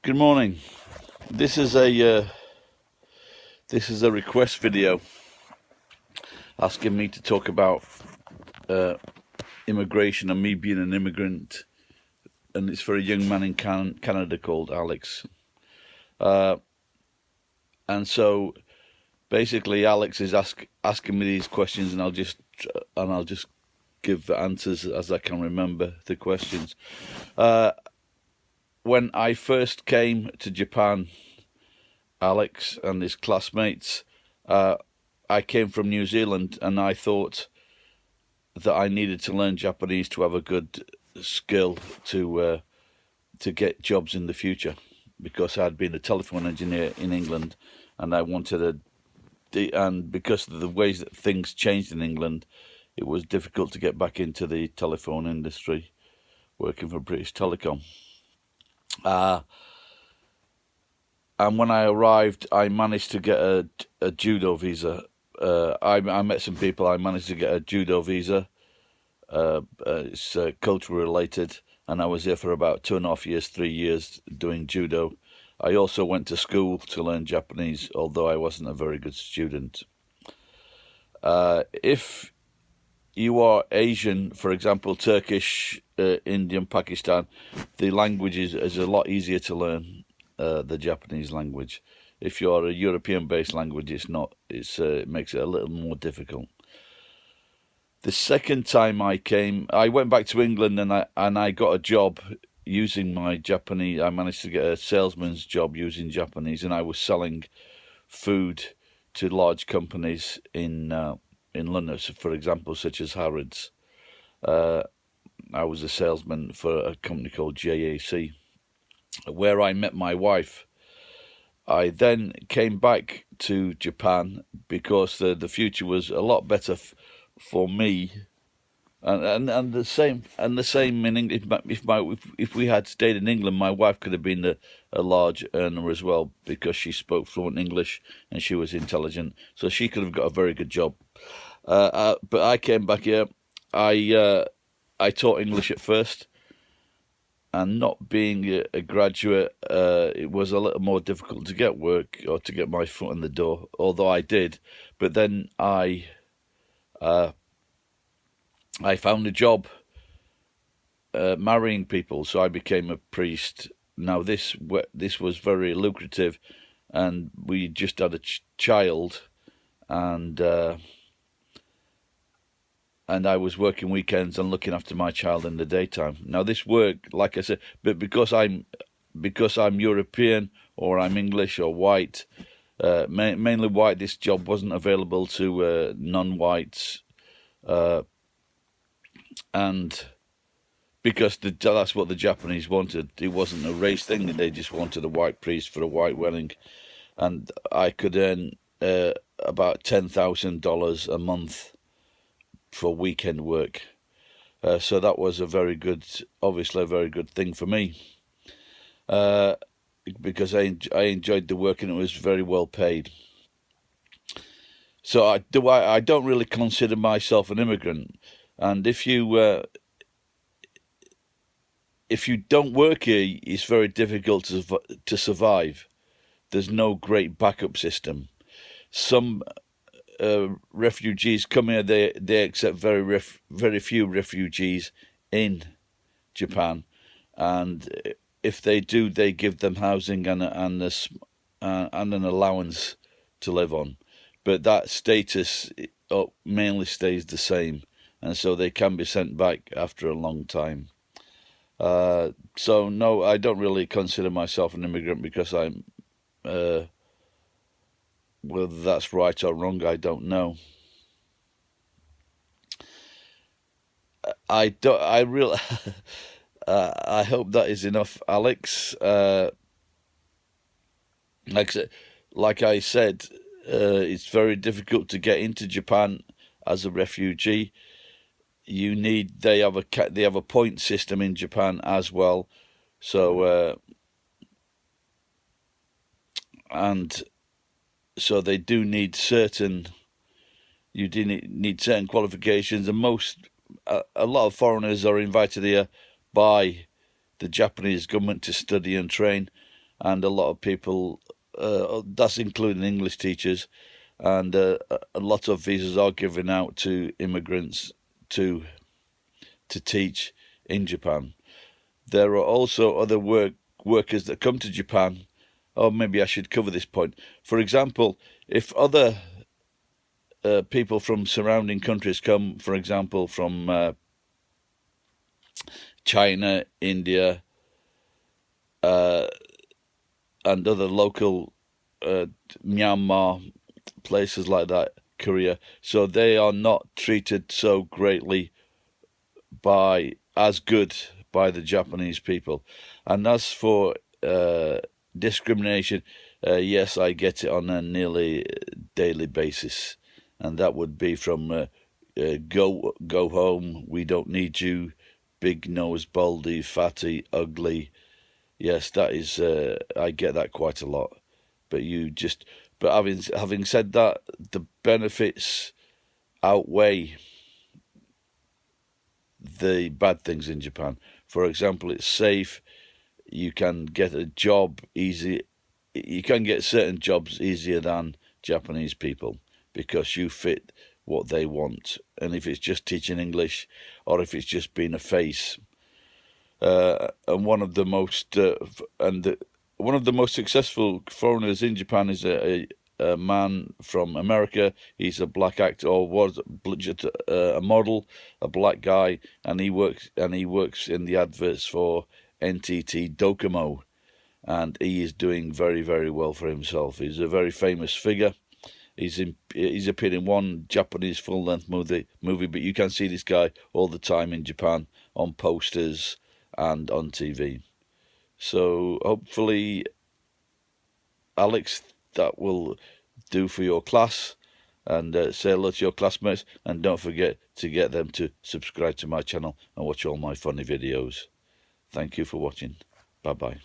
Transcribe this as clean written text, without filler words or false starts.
Good morning. This is a request video asking me to talk about immigration and me being an immigrant, and it's for a young man in Canada called Alex. And so basically, Alex is asking me these questions, and I'll just give the answers as I can remember the questions. When I first came to Japan, Alex and his classmates, I came from New Zealand, and I thought that I needed to learn Japanese to have a good skill to get jobs in the future, because I'd been a telephone engineer in England, and I wanted and because of the ways that things changed in England, it was difficult to get back into the telephone industry, working for British Telecom. And when I arrived, I managed to get a judo visa. I met some people. I managed to get a judo visa. It's culture related, and I was there for about 2.5 years, 3 years doing judo. I also went to school to learn Japanese, although I wasn't a very good student. If you are Asian, for example, Turkish, Indian, Pakistan, the language is a lot easier to learn, the Japanese language. If you're a European-based language, it's not. It makes it a little more difficult. The second time I came, I went back to England, and I got a job using my Japanese. I managed to get a salesman's job using Japanese, and I was selling food to large companies in London, for example, such as Harrods. I was a salesman for a company called JAC, where I met my wife. I then came back to Japan because the future was a lot better for me, and the same in England. If we had stayed in England, my wife could have been a large earner as well, because she spoke fluent English and she was intelligent, so she could have got a very good job. But I came back here. I taught English at first, and not being a graduate, it was a little more difficult to get work or to get my foot in the door, although I did. But then I found a job marrying people, so I became a priest. Now this was very lucrative, and we just had a child, and I was working weekends and looking after my child in the daytime. Now this worked, like I said, but because I'm European, or I'm English or white, mainly white, this job wasn't available to non-whites, and because that's what the Japanese wanted. It wasn't a race thing; they just wanted a white priest for a white wedding, and I could earn about $10,000 a month for weekend work. So that was obviously a very good thing for me, because I enjoyed the work, and it was very well paid. So I don't really consider myself an immigrant, and if you don't work here, it's very difficult to survive. There's no great backup system. Some refugees come here. They accept very few refugees in Japan, and if they do, they give them housing and an allowance to live on. But that status mainly stays the same, and so they can be sent back after a long time. So no, I don't really consider myself an immigrant, because I'm whether that's right or wrong, I don't know. I hope that is enough, Alex. Like I said, it's very difficult to get into Japan as a refugee. They have a point system in Japan as well, so and so they do need certain qualifications, and a lot of foreigners are invited here by the Japanese government to study and train, and a lot of people, that's including English teachers, and a lot of visas are given out to immigrants to teach in Japan. There are also other workers that come to Japan. Oh, maybe I should cover this point. For example, if other people from surrounding countries come, for example, from China, India, uh, and other local Myanmar, places like that, Korea, so they are not treated so greatly as good by the Japanese people. And as for discrimination, yes, I get it on a nearly daily basis, and that would be from go home, we don't need you, big nose, baldy, fatty, ugly. Yes, that is, I get that quite a lot. But having said that, the benefits outweigh the bad things in Japan. For example, it's safe. You can get a job easy. You can get certain jobs easier than Japanese people because you fit what they want. And if it's just teaching English, or if it's just being a face, and one of the most successful foreigners in Japan is a man from America. He's a black actor, or was just a model, a black guy, and he works in the adverts for NTT Docomo, and he is doing very, very well for himself. He's a very famous figure. He's appeared in one Japanese full-length movie, but you can see this guy all the time in Japan on posters and on TV. So hopefully, Alex, that will do for your class, and say hello to your classmates, and don't forget to get them to subscribe to my channel and watch all my funny videos. Thank you for watching. Bye bye.